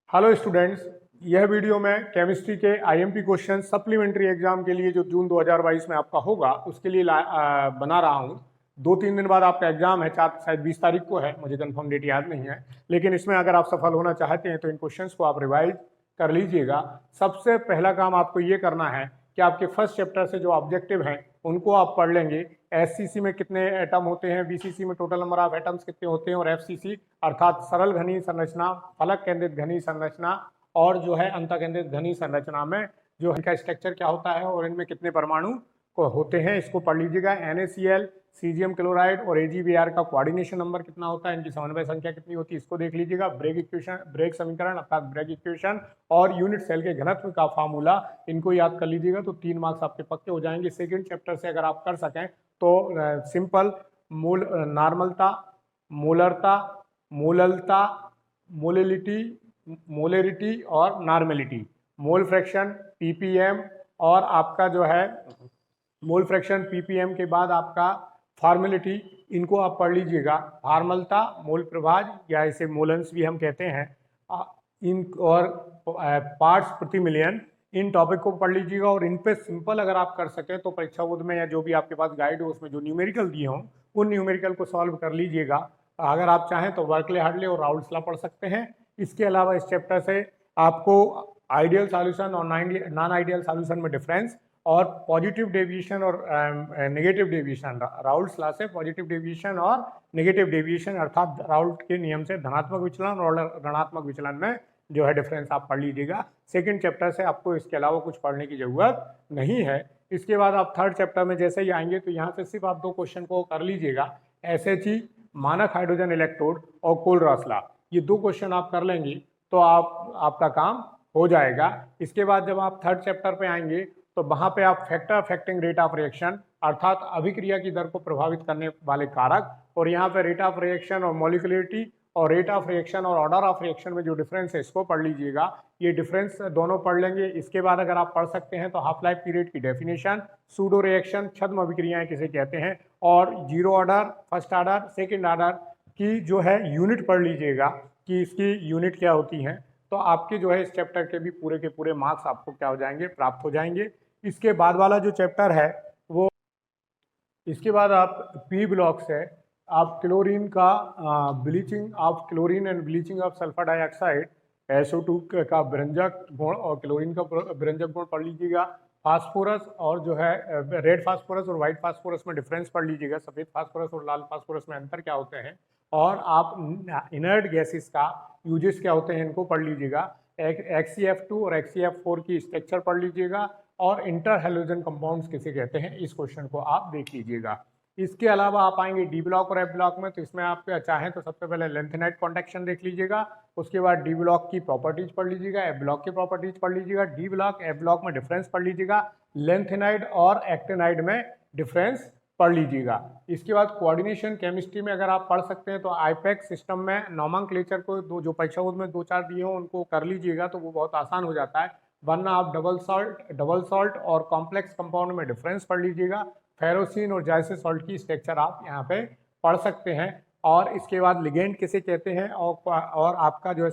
Hello students, यह video मैं chemistry के आईएमपी क्वेश्चन सप्लीमेंट्री एग्जाम के लिए जो जून 2022 में आपका होगा उसके लिए बना रहा हूं। 2-3 दिन बाद आपका एग्जाम है, शायद 20 तारीख को है, मुझे कंफर्म डेट याद नहीं है। लेकिन इसमें अगर आप सफल होना चाहते हैं तो इन क्वेश्चंस को आप रिवाइज कर लीजिएगा। सबसे पहला काम आपको ये करना है कि आपके फर्स्ट चैप्टर से जो ऑब्जेक्टिव हैं उनको आप पढ़ लेंगे। एससीसी में कितने एटम होते हैं, बीसीसी में टोटल नंबर ऑफ एटम्स कितने होते हैं, और एफसीसी अर्थात सरल घनीय संरचना, फलक केंद्रित घनीय संरचना और जो है अंतःकेंद्रित घनीय संरचना में जो इनका स्ट्रक्चर क्या होता है और इनमें कितने परमाणु को होते हैं, इसको पढ़ लीजिएगा। NaCl, सीजियम क्लोराइड और AgBr का कोऑर्डिनेशन नंबर कितना होता है, इनकी समन्वय संख्या कितनी होती है, इसको देख लीजिएगा। ब्रेग इक्वेशन, ब्रेग समीकरण अर्थात ब्रेग इक्वेशन और यूनिट सेल के घनत्व का फार्मूला, इनको याद कर लीजिएगा तो 3 मार्क्स आपके पक्के हो जाएंगे। सेकेंड चैप्टर से अगर आप कर सकें तो सिंपल मूल नॉर्मलता, मोलरता, मोललता, मोलिलिटी, मोलेरिटी और नॉर्मेलिटी, मोल फ्रैक्शन, पीपीएम और आपका जो है मोल फ्रैक्शन, पीपीएम के बाद आपका फॉर्मेलिटी, इनको आप पढ़ लीजिएगा। फॉर्मलता, मोल प्रभाज या इसे मोलेंस भी हम कहते हैं, इन और पार्ट्स प्रति मिलियन, इन टॉपिक को पढ़ लीजिएगा। और इन पे सिंपल अगर आप कर सकें तो परीक्षा बोर्ड में या जो भी आपके पास गाइड हो उसमें जो न्यूमेरिकल दिए हों उन न्यूमेरिकल को सॉल्व कर लीजिएगा। अगर आप चाहें तो बर्कले हार्टले और राउल्ट्स लॉ पढ़ सकते हैं। इसके अलावा इस चैप्टर से आपको आइडियल सॉल्यूशन और नॉन आइडियल सॉल्यूशन में डिफरेंस और पॉजिटिव डेविएशन और नेगेटिव डेविएशन, राउल्ट्स लॉ से पॉजिटिव डेविएशन और नेगेटिव डेविएशन अर्थात राउल्ट के नियम से धनात्मक विचलन और ऋणात्मक विचलन में जो है डिफरेंस आप पढ़ लीजिएगा। सेकंड चैप्टर से आपको इसके अलावा कुछ पढ़ने की जरूरत नहीं है। इसके बाद आप थर्ड चैप्टर में जैसे ही आएंगे तो यहाँ से सिर्फ आप 2 क्वेश्चन को कर लीजिएगा। SHE, मानक हाइड्रोजन इलेक्ट्रोड और कोलरॉस लॉ, ये 2 क्वेश्चन आप कर लेंगे तो आपका काम हो जाएगा। इसके बाद जब आप थर्ड चैप्टर पे आएंगे तो वहाँ पे आप factor affecting rate of reaction अर्थात अभिक्रिया की दर को प्रभावित करने वाले कारक, और यहाँ पे रेट ऑफ रिएक्शन और मॉलिक्यूलरिटी और रेट ऑफ रिएक्शन और ऑर्डर ऑफ रिएक्शन में जो डिफरेंस है इसको पढ़ लीजिएगा। ये डिफरेंस दोनों पढ़ लेंगे। इसके बाद अगर आप पढ़ सकते हैं तो हाफ लाइफ पीरियड की डेफिनेशन, सूडो रिएक्शन, छद्म अभिक्रियाएं किसे कहते हैं, और zero order, first order, second order की जो है यूनिट पढ़ लीजिएगा कि इसकी यूनिट क्या होती हैं। तो आपके जो है इस चैप्टर के भी पूरे के पूरे मार्क्स आपको क्या हो जाएंगे, प्राप्त हो जाएंगे। इसके बाद वाला जो चैप्टर है वो, इसके बाद आप पी ब्लॉक से आप क्लोरीन का bleaching of chlorine and bleaching of sulphur dioxide, SO2 का भ्रंजक गुण और क्लोरीन का भ्रंजक गुण पढ़ लीजिएगा। फास्फोरस और जो है रेड फास्फोरस और वाइट फास्फोरस में डिफरेंस पढ़ लीजिएगा। सफ़ेद फास्फोरस और लाल फास्फोरस में अंतर क्या होते हैं, और आप इनर्ट गैसेस का यूजेस क्या होते हैं इनको पढ़ लीजिएगा। HCF2 और HCF4 की स्ट्रक्चर पढ़ लीजिएगा, और इंटर हैलोजन कंपाउंड्स किसे कहते हैं इस क्वेश्चन को आप देख लीजिएगा। इसके अलावा आप आएंगे डी ब्लॉक और एफ ब्लॉक में, तो इसमें आप चाहें तो सबसे पहले लेंथेनाइड कॉन्ट्रैक्शन देख लीजिएगा। उसके बाद डी ब्लॉक की प्रॉपर्टीज पढ़ लीजिएगा, एफ ब्लॉक की प्रॉपर्टीज पढ़ लीजिएगा। डी ब्लॉक एफ ब्लॉक में डिफरेंस पढ़ लीजिएगा, लेंथेनाइड और एक्टेनाइड में डिफरेंस पढ़ लीजिएगा। इसके बाद कोऑर्डिनेशन केमिस्ट्री में अगर आप पढ़ सकते हैं तो आईपैक सिस्टम में नॉमेनक्लेचर को दो जो परीक्षा में 2-4 दिए हों उनको कर लीजिएगा तो वो बहुत आसान हो जाता है। वरना आप डबल सॉल्ट और कॉम्प्लेक्स कंपाउंड में डिफरेंस पढ़ लीजिएगा। फेरोसिन और जायसे सॉल्ट की स्ट्रक्चर आप यहाँ पे पढ़ सकते हैं। और इसके बाद लिगेंड किसे कहते हैं और आपका जो है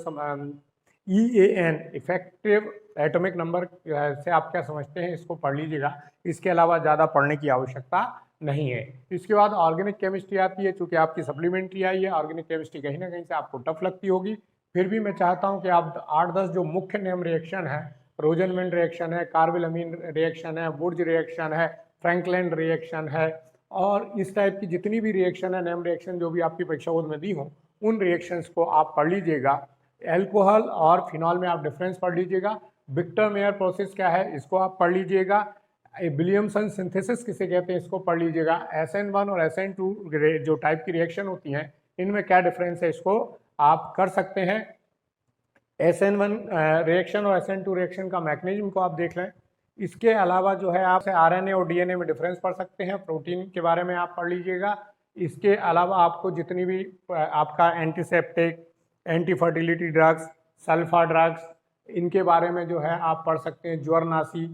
EAN इफेक्टिव एटॉमिक नंबर से आप क्या समझते हैं इसको पढ़ लीजिएगा। इसके अलावा ज़्यादा पढ़ने की आवश्यकता नहीं है। इसके बाद ऑर्गेनिक केमिस्ट्री आती है, चूँकि आपकी सप्लीमेंट्री आई है। ऑर्गेनिक केमिस्ट्री कहीं ना कहीं से आपको टफ लगती होगी, फिर भी मैं चाहता हूँ कि आप 8-10 जो मुख्य नेम रिएक्शन है, रोजनमेंट रिएक्शन है, कार्बिल अमीन रिएक्शन है, वुर्ज रिएक्शन है, फ्रैंकलैंड रिएक्शन है, और इस टाइप की जितनी भी रिएक्शन है, नेम रिएक्शन जो भी आपकी परीक्षा बोर्ड में दी हो उन रिएक्शंस को आप पढ़ लीजिएगा। एल्कोहल और फिनॉल में आप डिफरेंस पढ़ लीजिएगा। विक्टर मेयर प्रोसेस क्या है इसको आप पढ़ लीजिएगा। विलियमसन सिंथेसिस किसे कहते हैं इसको पढ़ लीजिएगा। SN1 और SN2 जो टाइप की रिएक्शन होती हैं इनमें क्या डिफरेंस है इसको आप कर सकते हैं। SN1 रिएक्शन और SN2 रिएक्शन का मैकेनिज्म को आप देख लें। इसके अलावा जो है आप RNA और DNA में डिफरेंस पढ़ सकते हैं। प्रोटीन के बारे में आप पढ़ लीजिएगा। इसके अलावा आपको जितनी भी आपका antiseptic, anti fertility drugs, sulpha drugs, इनके बारे में जो है आप पढ़ सकते हैं। ज्वरनाशी,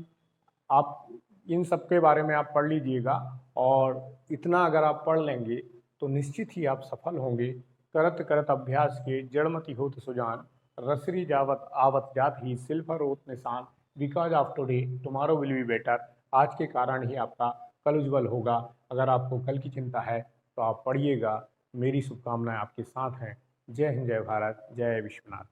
आप इन सब के बारे में आप पढ़ लीजिएगा। और इतना अगर आप पढ़ लेंगे तो निश्चित ही आप सफल होंगे। करत करत अभ्यास के जड़मति होत सुजान, रसरी जावत आवत जात ही सिल्फर ओत निशान because of today tomorrow will be better. आज के कारण ही आपका कल उज्जवल होगा। अगर आपको कल की चिंता है तो आप पढ़िएगा। मेरी शुभकामनाएं आपके साथ हैं। जय हिंद, जय भारत, जय विश्वनाथ।